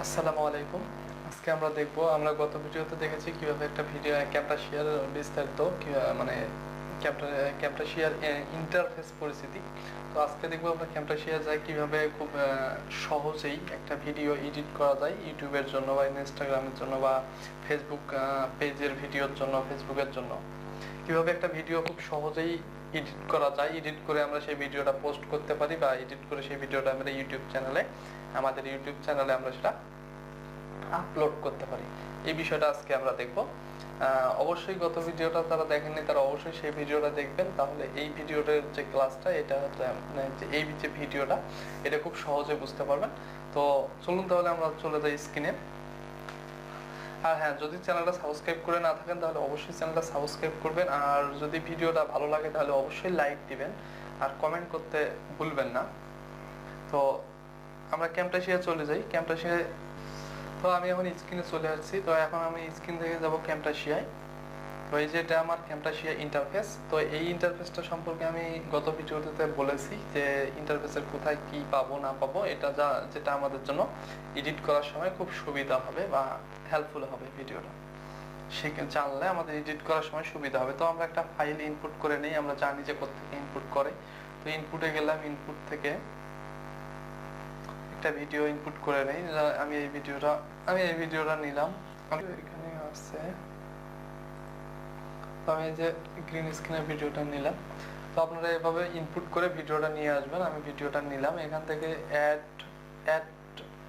আসসালামু আলাইকুম। আজকে আমরা দেখব, আমরা গত ভিডিওতে দেখেছি কিভাবে একটা ভিডিও ক্যামটাশিয়ার বিস্তারিত মানে ক্যামটাশিয়ার ইন্টারফেস পরিস্থিতি। তো আজকে দেখবো আমরা ক্যামটাশিয়া যাই কিভাবে খুব সহজেই একটা ভিডিও এডিট করা যায় ইউটিউবের জন্য বা ইনস্টাগ্রামের জন্য বা ফেসবুক পেজের ভিডিওর জন্য, ফেসবুকের জন্য কিভাবে একটা ভিডিও খুব সহজেই এডিট করা যায়, এডিট করে আমরা সেই ভিডিওটা পোস্ট করতে পারি বা এডিট করে সেই ভিডিওটা আমরা আমাদের ইউটিউব চ্যানেলে আমরা সেটা আপলোড করতে পারি। এই বিষয়টা আজকে আমরা দেখব। অবশ্যই গত ভিডিওটা যারা দেখেননি তারা অবশ্যই সেই ভিডিওটা দেখবেন, তাহলে এই ভিডিওটার যে ক্লাসটা এটা এই যে ভিডিওটা এটা খুব সহজে বুঝতে পারবেন। তো চলুন তাহলে আমরা চলে যাই স্ক্রিনে। আর হ্যাঁ, যদি চ্যানেলটা সাবস্ক্রাইব করে না থাকেন তাহলে অবশ্যই চ্যানেলটা সাবস্ক্রাইব করবেন, আর যদি ভিডিওটা ভালো লাগে তাহলে অবশ্যই লাইক দিবেন আর কমেন্ট করতে ভুলবেন না। তো আমরা ক্যামটাশিয়া চলে যাই। ক্যামটাশিয়া, তো আমি এখন স্ক্রিনে চলে আসছি। তো এখন আমি স্ক্রিন থেকে যাব ক্যামটাশিয়ায়। তো এই যে এটা আমার ক্যামটাশিয়া ইন্টারফেস। তো এই ইন্টারফেসটা সম্পর্কে আমি গত ভিডিওতে বলেছি যে ইন্টারফেসের কোথায় কি পাবো না পাবো, এটা যেটা আমাদের জন্য এডিট করার সময় খুব সুবিধা হবে বা হেল্পফুল হবে। ভিডিওটা জানলে আমাদের এডিট করার সময় সুবিধা হবে। তো আমরা একটা ফাইল ইনপুট করে নিই, আমরা জানি যে কোত্থেকে ইনপুট করে। তো ইনপুটে গেলাম, ইনপুট থেকে একটা ভিডিও ইনপুট করে নেই। আমি এই ভিডিওটা নিলাম, এখানে আছে। তো আমি এই যে গ্রিন স্ক্রিনের ভিডিওটা নিলাম। তো আপনারা এভাবে ইনপুট করে ভিডিওটা নিয়ে আসবেন। আমি ভিডিওটা নিলাম, এখান থেকে অ্যাড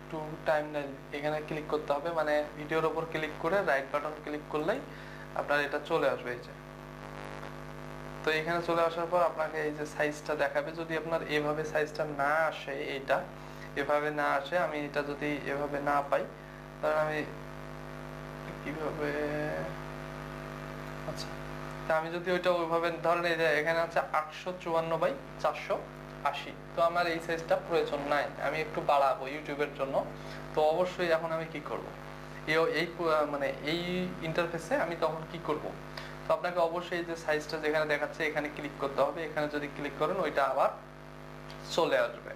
টু টাইমলাইন এখানে ক্লিক করতে হবে, মানে ভিডিওর উপর ক্লিক করে রাইট বাটন ক্লিক করলেই আপনার এটা চলে আসবে। এই যে, তো এখানে চলে আসার পর আপনাকে এই যে সাইজটা দেখাবে। যদি আপনার এভাবে সাইজটা না আসে, এইটা এভাবে না আসে, আমি এটা যদি এভাবে না পাই তাহলে আমি কিভাবে, আচ্ছা, তা আমি যদি ওইটা ওইভাবে ধরেন, এই যে এখানে আছে 854x480, তো আমার এই সাইজটা প্রয়োজন নাই, আমি একটু বাড়াবো ইউটিউবের জন্য। তো অবশ্যই এখন আমি কি করব, এই মানে এই ইন্টারফেসে আমি তখন কি করব, তো আপনাকে অবশ্যই যে সাইজটা যেখানে দেখাচ্ছে এখানে ক্লিক করতে হবে। এখানে যদি ক্লিক করেন ওইটা আবার চলে আসবে।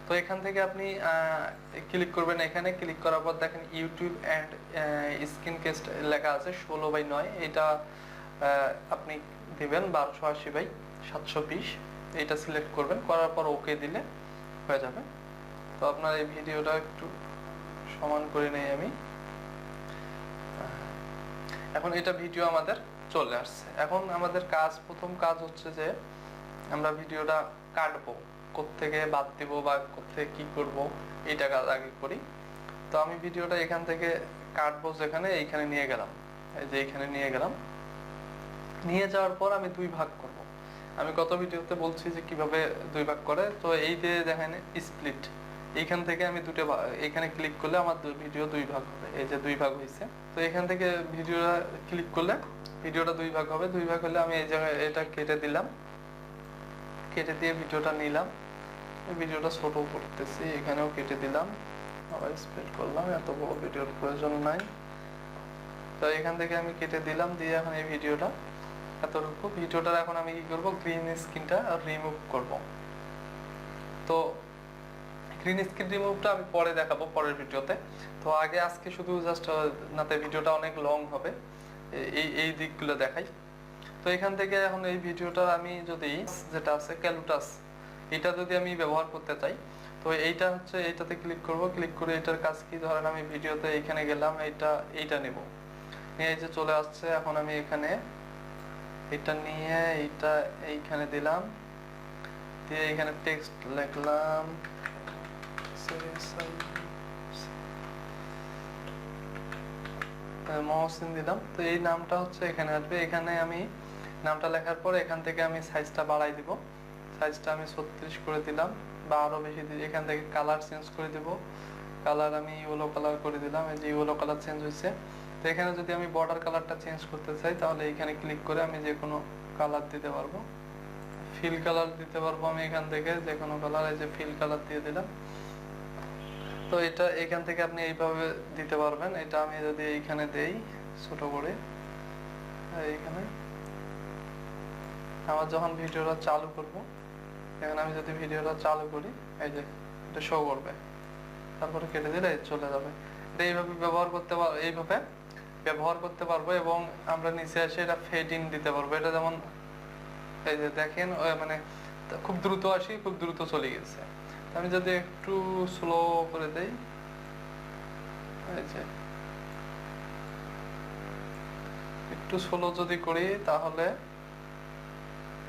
তো এখান থেকে আপনি ক্লিক করবেন, এখানে ক্লিক করার পর দেখেন ইউটিউব অ্যান্ড স্ক্রিন কেস্ট লেখা আছে 16:9, এটা আপনি দিবেন 1280x720, এটা সিলেক্ট করবেন, করার পর ওকে দিলে হয়ে যাবে। তো আপনার এই ভিডিওটা একটু সমান করে নেই আমি। এখন এটা ভিডিও আমাদের চলে আসছে। এখন আমাদের প্রথম কাজ হচ্ছে যে আমরা ভিডিওটা কাটবো, কোত্থেকে বাদ দিব বা কোত্থেকে কি করব, এইটা কাজ আগে করি। তো আমি ভিডিওটা এখান থেকে কাটবো, যেখানে এইখানে নিয়ে গেলাম, এই যে এইখানে নিয়ে গেলাম। নিয়ে যাওয়ার পর আমি দুই ভাগ করব। আমি গত ভিডিওতে বলছি যে কিভাবে দুই ভাগ করে। তো এই যে দেখেন স্প্লিট, এইখান থেকে আমি এখানে ক্লিক করলে আমার ভিডিও দুই ভাগ হবে। এই যে দুই ভাগ হয়েছে। তো এখান থেকে ভিডিওটা ক্লিক করলে ভিডিওটা দুই ভাগ হবে। দুই ভাগ হলে আমি এই জায়গায় এটা কেটে দিলাম, কেটে দিয়ে ভিডিওটা নিলাম। ভিডিওটা ছোট করতেছি, এখানেও কেটে দিলাম, আবার স্প্লিট করলাম, এত বড় ভিডিওর প্রয়োজন নাই। তো এখান থেকে আমি কেটে দিলাম, দিয়ে এখন এই ভিডিওটা এতটুকু। ভিডিওটার এখন আমি কি করব, গ্রিন স্ক্রিনটা রিমুভ করব। তো গ্রিন স্ক্রিন রিমুভটা আমি পরে দেখাবো পরের ভিডিওতে। তো আজকে শুধু জাস্ট নাতে ভিডিওটা অনেক লং হবে, এই দিকগুলো দেখাই। তো এখান থেকে এখন এই ভিডিওটা আমি যদি যেটা আছে ক্যালকুটাস, এটা যদি আমি ব্যবহার করতে চাই, তো এইটা হচ্ছে, এইটাতে ক্লিক করব। ক্লিক করে এটার কাজ কি, ধরেন আমি ভিডিওতে এইখানে গেলাম, এইটা নেব, নিয়ে এই যে চলে আসছে। এখন আমি এখানে এটা নিয়ে এইখানে দিলাম, দিয়ে এখানে টেক্সট লিখলাম, মহসিন দিলাম। তো এই নামটা হচ্ছে এখানে আসবে। এখানে আমি নামটা লেখার পর এখান থেকে আমি সাইজটা বাড়াই দিব। সাইজটা আমি 36 করে দিলাম বা আরো বেশি দিই। এখান থেকে কালার চেঞ্জ করে দিব, কালার আমি ইয়েলো কালার করে দিলাম। এই যে ইয়েলো কালার চেঞ্জ হয়েছে। তো এখানে যদি আমি বর্ডার কালারটা চেঞ্জ করতে চাই তাহলে এখানে ক্লিক করে আমি যে কোনো কালার দিতে পারবো, ফিল কালার দিতে পারবো। আমি এখান থেকে যে কোনো কালার, এই যে ফিল কালার দিয়ে দিলাম। তো এটা এখান থেকে আপনি এইভাবে দিতে পারবেন। এটা আমি যদি এইখানে দেই ছোট করে, এইখানে আমার যখন ভিডিওটা চালু করব, এখানে আমি যদি ভিডিওটা চালু করি, এই যে এটা শো করবে, তারপরে কেটে দিলে চলে যাবে। এইভাবে ব্যবহার করতে পারবো এবং আমরা নিচে এসে এটা ফেড ইন দিতে পারবো। এটা যেমন এই যে দেখেন মানে খুব দ্রুত আসি, খুব দ্রুত চলে গেছে। আমি যদি একটু স্লো করে দেই, এই যে একটু স্লো যদি করি তাহলে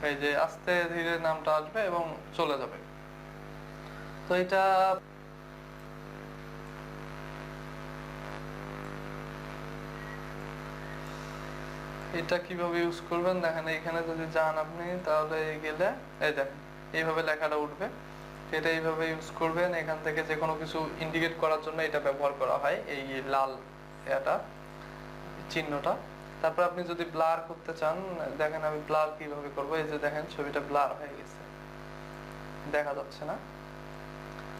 এই যে আস্তে ধীরে নামটা আসবে এবং চলে যাবে। তো এটা কিভাবে ইউজ করবেন দেখেন, এখানে যদি যান আপনি তাহলে গেলে এই দেখেন এইভাবে লেখাটা উঠবে। এটা এইভাবে ইউজ করবেন। এখান থেকে যে কোনো কিছু ইন্ডিকেট করার জন্য এটা ব্যবহার করা হয়, এই লাল এটা চিহ্নটা। তারপর আপনি যদি ব্লার করতে চান, দেখেন আমি ব্লার কিভাবে করব। এই যে দেখেন ছবিটা ব্লার হয়ে গেছে, দেখা যাচ্ছে না?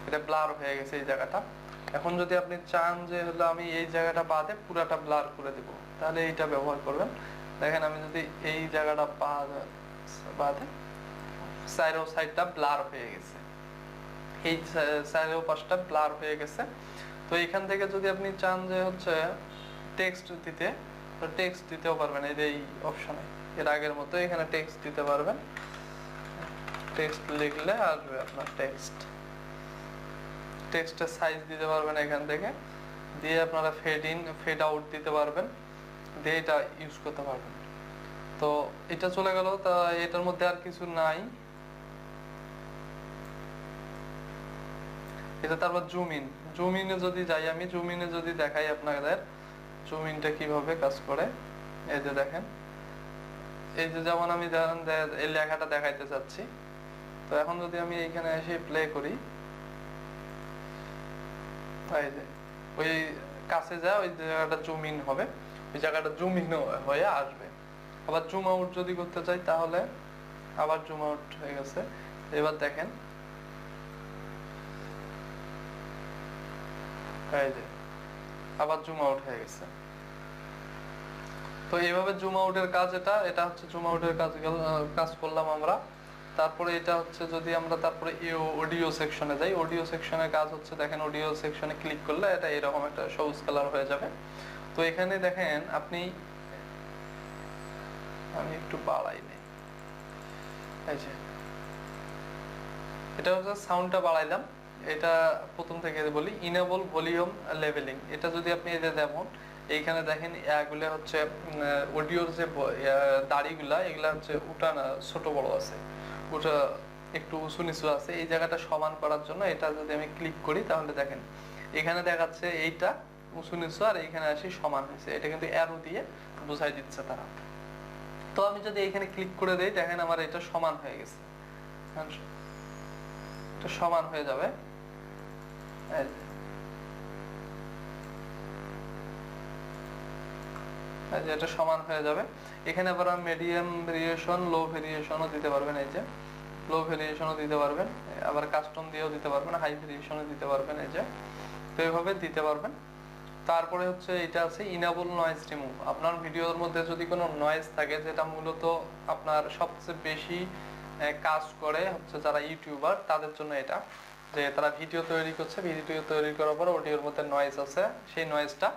এটা ব্লার হয়ে গেছে এই জায়গাটা। এখন যদি আপনি চান যে হলো আমি এই জায়গাটা বাদে পুরাটা ব্লার করে দেব, তাহলে এইটা ব্যবহার করবেন। দেখেন আমি যদি এই জায়গাটা বাদে সাইডটা ব্লার হয়ে গেছে, এই চারো পাশটা ব্লার হয়ে গেছে। তো এখান থেকে যদি আপনি চান যে হচ্ছে টেক্সট দিতে, তো টেক্সট দিতেও পারবেন। এই অপশনে এর আগের মতো এখানে টেক্সট দিতে পারবেন। টেক্সট লিখলে আসবে আপনার টেক্সটের সাইজ দিতে পারবেন এখান থেকে, দিয়ে আপনারা ফেড ইন ফেড আউট দিতে পারবেন, দিয়ে এটা ইউজ করতে পারবেন। তো এটা চলে গেল। তা এটার মধ্যে আর কিছু নাই। এটা তারপর জুম ইনে যদি যাই, আমি জুম ইনে যদি দেখাই আপনাদের জুম ইনটা কিভাবে কাজ করে। এই যে দেখেন, এই যে যেমন আমি এই লেখাটা দেখাইতে চাচ্ছি। তো এখন যদি আমি এইখানে এসে প্লে করি, এই যে ওই কাছে যা ওই জায়গাটা জুম ইন হবে, ওই জায়গাটা জুম ইন হয়ে আসবে। আবার জুম আউট যদি করতে চাই তাহলে আবার জুম আউট হয়ে গেছে। এবার দেখেন এই যে আবার জুম আউট হয়ে গেছে। তো এইভাবে জুম আউটের কাজ এটা হচ্ছে জুম আউটের কাজ করলাম আমরা। তারপরে এটা হচ্ছে যদি আমরা তারপরে অডিও সেকশনে যাই, অডিও সেকশনের কাজ হচ্ছে দেখেন অডিও সেকশনে ক্লিক করলে এটা এরকম একটা সবুজ কালার হয়ে যাবে। তো এখানে দেখেন আপনি, আমি একটু বাড়াই নেই, এই যে এটা হচ্ছে সাউন্ডটা বাড়াইলাম। এটা প্রথম থেকে বলি, ইনেবল ভলিউম লেভেলিং। এটা যদি আপনি এই যে যেমন এইখানে দেখেন এগুলো হচ্ছে অডিওর যে দাড়িগুলা, এগুলা হচ্ছে উঠানা ছোট বড় আছে, ওটা একটু উঁচু নিচু আছে। এই জায়গাটা সমান করার জন্য এটা যদি আমি ক্লিক করি তাহলে দেখেন এখানে দেখাচ্ছে এইটা উঁচু নিচু আর এইখানে আসি সমান হয়েছে। এটা কিন্তু অ্যারো দিয়ে বোঝাই দিচ্ছে তারা। তো আমি যদি এইখানে ক্লিক করে দেই দেখেন আমার এটা সমান হয়ে গেছে, এটা সমান হয়ে যাবে। এটা সমান হয়ে যাবে। এখানে আবার মিডিয়াম ভেরিয়েশন, লো ভেরিয়েশনও দিতে পারবেন। এই যে লো ভেরিয়েশনও দিতে পারবেন, আবার কাস্টম দিয়েও দিতে পারবেন, হাই ভেরিয়েশনও দিতে পারবেন। এই যে তো এইভাবে দিতে পারবেন। তারপরে হচ্ছে এটা আছে ইনেবল নয়েজ রিমুভ। আপনার ভিডিওর মধ্যে যদি কোনো নয়েজ থাকে, যেটা মূলত আপনার সবচেয়ে বেশি কাজ করে হচ্ছে যারা ইউটিউবার, তাদের জন্য এটা, যে তারা ভিডিও তৈরি করছে, ভিডিও তৈরি করার পর অডিওর মধ্যে নয়েজ আছে, সেই নয়েজটা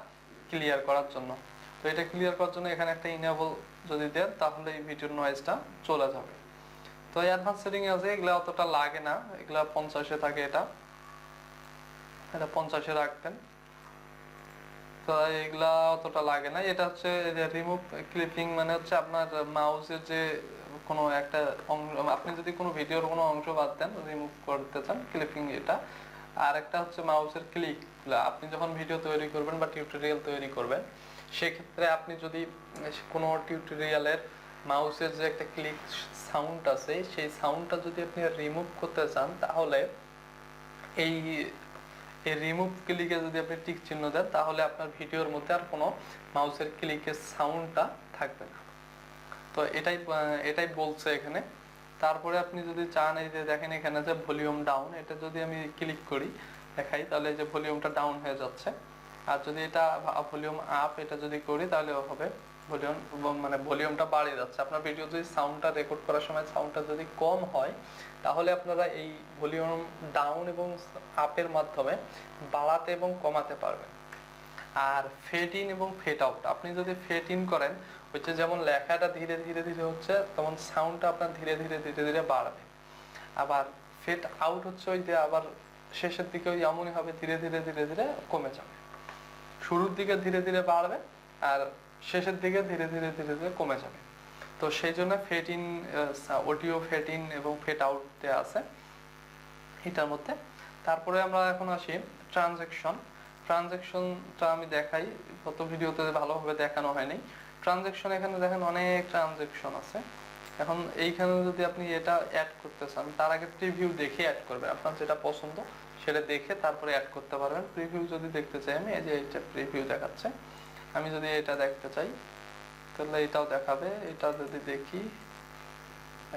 ক্লিয়ার করার জন্য। তো এটা ক্লিয়ার করার জন্য এখানে একটা ইনেবল যদি দেন তাহলে এই ভিডিওর নয়েজটা চলে যাবে। তো অ্যাডভান্স সেটিং আছে, এগুলা অতটা লাগে না, এগুলা 50-এ থাকে। এটা 50-এ রাখবেন, তো এগুলা অতটা লাগে না। এটা হচ্ছে রিমুভ ক্লিপিং, মানে হচ্ছে আপনার মাউসের যে কোনো একটা অংশ, আপনি যদি কোনো ভিডিওর কোনো অংশ বাদ দেন রিমুভ করতে চান, ক্লিপিং এটা। আর একটা হচ্ছে মাউসের ক্লিক, আপনি যখন ভিডিও তৈরি করবেন বা টিউটোরিয়াল তৈরি করবেন, সেক্ষেত্রে আপনি যদি কোনো টিউটোরিয়ালের মাউসের যে একটা ক্লিক সাউন্ড আছে, সেই সাউন্ডটা যদি আপনি রিমুভ করতে চান, তাহলে এই রিমুভ ক্লিকে যদি আপনি টিক চিহ্ন দেন, তাহলে আপনার ভিডিওর মধ্যে আর কোনো মাউসের ক্লিকের সাউন্ডটা থাকবে না। তো এটাই বলছে এখানে। তারপরে আপনি যদি চান, এই যে দেখেন এখানে যে ভলিউম ডাউন, এটা যদি আমি ক্লিক করি দেখাই, তাহলে যে ভলিউমটা ডাউন হয়ে যাচ্ছে। আর যদি এটা ভলিউম আপ এটা যদি করি তাহলে হবে ভলিউম, মানে ভলিউমটা বাড়িয়ে যাচ্ছে। আপনার ভিডিও যদি সাউন্ডটা রেকর্ড করার সময় সাউন্ডটা যদি কম হয়, তাহলে আপনারা এই ভলিউম ডাউন এবং আপের মাধ্যমে বাড়াতে এবং কমাতে পারবেন। আর ফেড ইন এবং ফেড আউট, আপনি যদি ফেড ইন করেন হচ্ছে যেমন লেখাটা ধীরে ধীরে ধীরে হচ্ছে তখন সাউন্ডটা আপনার ধীরে ধীরে ধীরে ধীরে বাড়বে। আবার ফেড আউট হচ্ছে ওই যে আবার শেষের দিকে ওই এমনই হবে ধীরে ধীরে ধীরে ধীরে কমে যাবে। শুরুর দিকে ধীরে ধীরে বাড়বে আর শেষের দিকে ধীরে ধীরে ধীরে ধীরে কমে যাবে। তো সেই জন্য fade in, audio fade in এবং ফেড আউট দেওয়া আছে এটার মধ্যে। তারপরে আমরা এখন আসি ট্রানজ্যাকশন। ট্রানজ্যাকশনটা আমি দেখাই, গত ভিডিওতে ভালোভাবে দেখানো হয়নি। ট্রানজ্যাকশন এখানে দেখেন অনেক ট্রানজ্যাকশন আছে। এখন এইখানে যদি আপনি এটা অ্যাড করতে চান তার আগে প্রিভিউ দেখে অ্যাড করবেন, আপনার যেটা পছন্দ সেটা দেখে তারপরে অ্যাড করতে পারবেন। প্রিভিউ যদি দেখতে চাই আমি, এই যে এটা প্রিভিউ দেখাচ্ছে, আমি যদি এটা দেখতে চাই তাহলে এটাও দেখাবে। এটা যদি দেখি,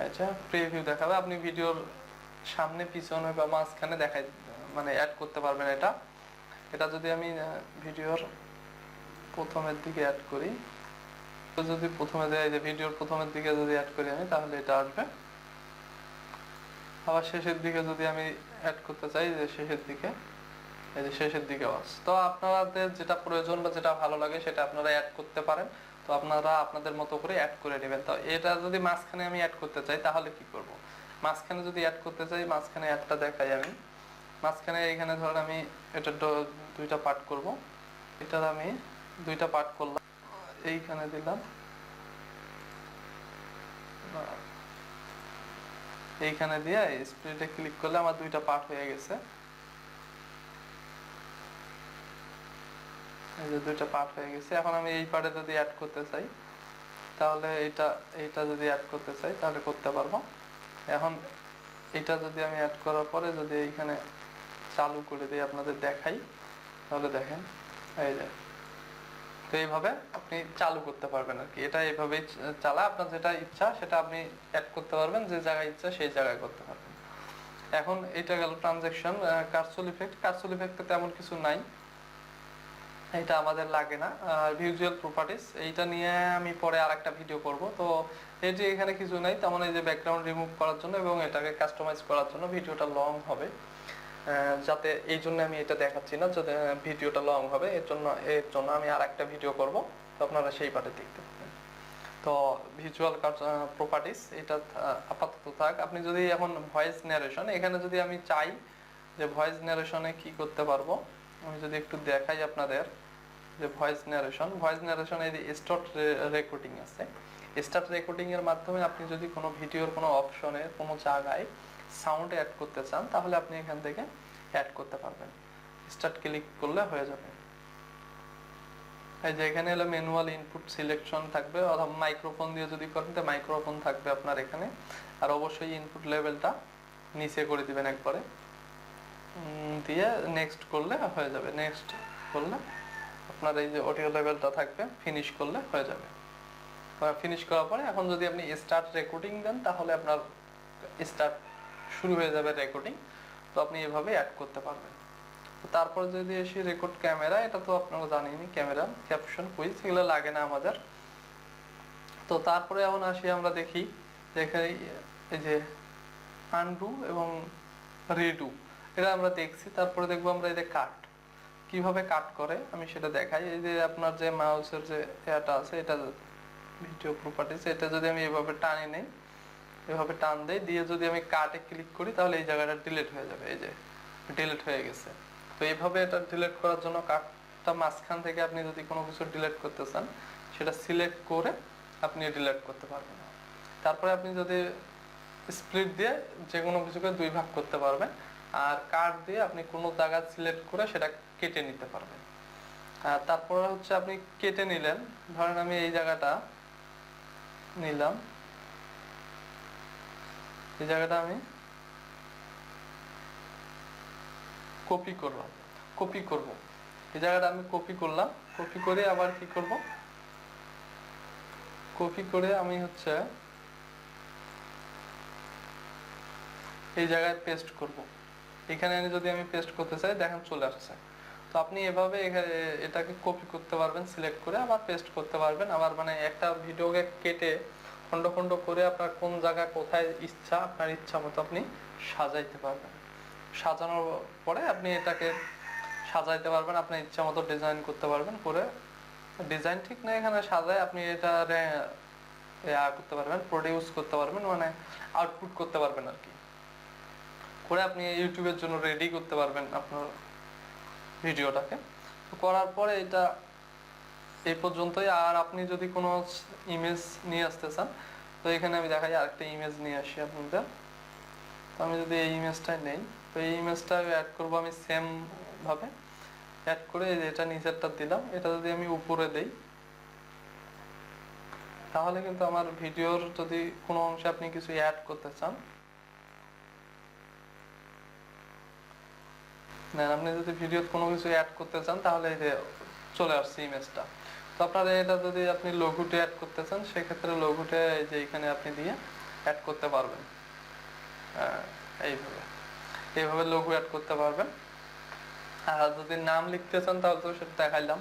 আচ্ছা প্রিভিউ দেখাবে, আপনি ভিডিওর সামনে পিছনে বা মাঝখানে দেখাই মানে অ্যাড করতে পারবেন এটা। এটা যদি আমি ভিডিওর প্রথমের দিকে অ্যাড করি, তো যদি প্রথমে দেয় যে ভিডিওর প্রথমের দিকে যদি অ্যাড করি আমি তাহলে এটা আসবে। আবার শেষের দিকে যদি আমি অ্যাড করতে চাই যে শেষের দিকে, এই যে শেষের দিকে আওয়াজ। তো আপনাদের যেটা প্রয়োজন বা যেটা ভালো লাগে সেটা আপনারা অ্যাড করতে পারেন। তো আপনারা আপনাদের মতো করে অ্যাড করে নেবেন। তো এটা যদি মাঝখানে আমি অ্যাড করতে চাই তাহলে কি করব? মাঝখানে যদি অ্যাড করতে চাই, মাঝখানে অ্যাডটা দেখাই আমি। মাঝখানে এইখানে ধরেন আমি এটা দুইটা পার্ট করব, এটার আমি দুইটা পার্ট করলাম, এইখানে দিলাম, এইখানে দিয়ে স্প্লিটে ক্লিক করলে আমার দুইটা পার্ট হয়ে গেছে। এই যে দুইটা পার্ট হয়ে গেছে। এখন আমি এই পার্টে যদি অ্যাড করতে চাই তাহলে এইটা যদি অ্যাড করতে চাই তাহলে করতে পারবো। এখন এটা যদি আমি অ্যাড করার পরে যদি এইখানে চালু করে দিই আপনাদের দেখাই, তাহলে দেখেন এই যে, তো এইভাবে আপনি চালু করতে পারবেন আর কি। এটা এইভাবেই চালা, আপনার যেটা ইচ্ছা সেটা আপনি অ্যাড করতে পারবেন, যে জায়গায় ইচ্ছা সেই জায়গায় করতে পারবেন। এখন এটা গেল ট্রানজ্যাকশন। কার্সল ইফেক্ট, কার্সল ইফেক্টে তেমন কিছু নাই, এটা আমাদের লাগে না। ভিজুয়াল প্রপার্টিজ, এইটা নিয়ে আমি পরে আরেকটা ভিডিও করব। তো এই যে এখানে কিছু নাই তেমন, এই যে ব্যাকগ্রাউন্ড রিমুভ করার জন্য এবং এটাকে কাস্টমাইজ করার জন্য ভিডিওটা লং হবে, যাতে এই জন্য আমি এটা দেখাচ্ছি না, যদি ভিডিওটা লং হবে এর জন্য আমি আরেকটা ভিডিও করব, তো আপনারা সেই পার্টে দেখতে পাবেন। তো ভিজুয়াল প্রপার্টিজ এটা আপাতত থাক। আপনি যদি এখন ভয়েস ন্যারেশন, এখানে যদি আমি চাই যে ভয়েস ন্যারেশনে কি করতে পারবো, আমি যদি একটু দেখাই আপনাদের যে ভয়েস ন্যারেশন এই যে স্টার্ট রেকর্ডিং আছে। স্টার্ট রেকর্ডিং এর মাধ্যমে আপনি যদি কোনো ভিডিওর কোনো অপশনে কোনো জায়গায় সাউন্ড অ্যাড করতে চান তাহলে আপনি এখান থেকে অ্যাড করতে পারবেন। স্টার্ট ক্লিক করলে হয়ে যাবে। এই যে এখানে হলো ম্যানুয়াল ইনপুট সিলেকশন থাকবে, অথবা মাইক্রোফোন দিয়ে যদি করেন তো মাইক্রোফোন থাকবে আপনার এখানে। আর অবশ্যই ইনপুট লেভেলটা নিচে করে দিবেন একবারে, দিয়ে নেক্সট করলে হয়ে যাবে। নেক্সট করলে আপনার এই যে অডিও লেভেলটা থাকবে, ফিনিশ করলে হয়ে যাবে। ফিনিশ করার পরে এখন যদি আপনি স্টার্ট রেকর্ডিং দেন তাহলে আপনার স্টার্ট শুরু হয়ে যাবে রেকর্ডিং। তো আপনি এভাবে অ্যাড করতে পারবেন। তারপর যদি এসে রেকর্ড ক্যামেরা, এটা তো আপনারা জানেনই, ক্যামেরা ক্যাপশন কুইজ এগুলো লাগে না আমাদের। তো তারপরে এখন আসি আমরা দেখি যে এখানে এই যে আনডু এবং রিডু, এটা আমরা দেখছি। তারপরে দেখবো আমরা এই যে কাট, কিভাবে কাট করে আমি সেটা দেখাই। এই যে আপনার যে মাউসের যে এটা আছে, এটা ভিডিও প্রপার্টিজ, এটা যদি আমি এভাবে টানে নেই, এভাবে টান দেই, দিয়ে যদি আমি কাটে ক্লিক করি তাহলে এই জায়গাটা ডিলিট হয়ে যাবে। এই যে ডিলিট হয়ে গেছে। তো এইভাবে এটা ডিলিট করার জন্য কাটটা মাঝখান থেকে আপনি যদি কোনো কিছু ডিলিট করতে চান সেটা সিলেক্ট করে আপনি ডিলিট করতে পারবেন। তারপরে আপনি যদি স্প্লিট দিয়ে যে কোনো কিছুকে দুই ভাগ করতে পারবেন, আর কাট দিয়ে আপনি কোনো জায়গা সিলেক্ট করে সেটা কেটে নিতে পারবেন। আর তারপরে হচ্ছে আপনি কেটে নিলেন, ধরেন আমি এই জায়গাটা নিলাম, এই জায়গাটা আমি কপি করব, এই জায়গাটা আমি কপি করলাম। কপি করে আবার কি করব, কপি করে আমি হচ্ছে এই জায়গায় পেস্ট করব। এখানে যদি আমি পেস্ট করতে চাই দেখেন চলে আসছে। তো আপনি এভাবে এটাকে কপি করতে পারবেন, সিলেক্ট করে আবার পেস্ট করতে পারবেন। আবার মানে একটা ভিডিওকে কেটে খন্ড খন্ড করে আপনার কোন জায়গা কোথায় ইচ্ছা, আপনার ইচ্ছা মতো আপনি সাজাইতে পারবেন। সাজানোর পরে আপনি এটাকে সাজাইতে পারবেন, আপনি ইচ্ছা মতো ডিজাইন করতে পারবেন, করে ডিজাইন ঠিক না এখানে সাজায় আপনি এটা করতে পারবেন, প্রডিউস করতে পারবেন, মানে আউটপুট করতে পারবেন আর কি, করে আপনি ইউটিউবের জন্য রেডি করতে পারবেন আপনার ভিডিওটাকে। করার পরে এটা এই পর্যন্তই। আর আপনি যদি কোনো ইমেজ নিয়ে আসতে চান, তো এখানে আমি দেখাই আরেকটা ইমেজ নিয়ে আসি আপনাদের। তো আমি যদি এই ইমেজটাই নেই, তো এই ইমেজটা অ্যাড করবো আমি সেম ভাবে, অ্যাড করে এটা নিচেরটা দিলাম, এটা যদি আমি উপরে দেই, তাহলে কিন্তু আমার ভিডিওর যদি কোনো অংশে আপনি কিছু অ্যাড করতে চান, আপনি যদি ভিডিওতে কোনো কিছু অ্যাড করতে চান, তাহলে এই যে চলে আসছে ইমেজটা। তো আপনার এটা যদি আপনি লঘুটে অ্যাড করতে চান, সেক্ষেত্রে লঘুটে এই যে এখানে আপনি দিয়ে অ্যাড করতে পারবেন, এইভাবে লঘু অ্যাড করতে পারবেন। আর যদি নাম লিখতে চান, তাহলে তো সেটা দেখাইলাম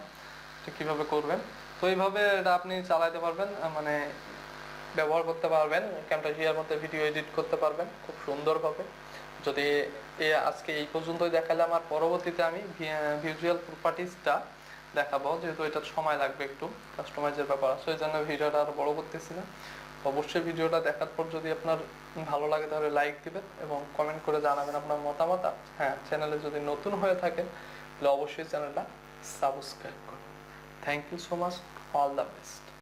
কিভাবে করবেন। তো এইভাবে এটা আপনি চালাইতে পারবেন, মানে ব্যবহার করতে পারবেন, ক্যামটাসিয়ার মধ্যে ভিডিও এডিট করতে পারবেন খুব সুন্দরভাবে। যদি আজকে এই পর্যন্তই দেখালাম, আর পরবর্তীতে আমি ভিজুয়াল প্রপার্টিসটা দেখাবো, যেহেতু এটার সময় লাগবে একটু, কাস্টমাইজের ব্যাপার আছে, ওই জন্য ভিডিওটা আর বড় করতেছি না। অবশ্যই ভিডিওটা দেখার পর যদি আপনার ভালো লাগে, তাহলে লাইক দিবেন এবং কমেন্ট করে জানাবেন আপনার মতামত। হ্যাঁ, চ্যানেলে যদি নতুন হয়ে থাকেন, তাহলে অবশ্যই চ্যানেলটা সাবস্ক্রাইব করুন। Thank you so much, all the best.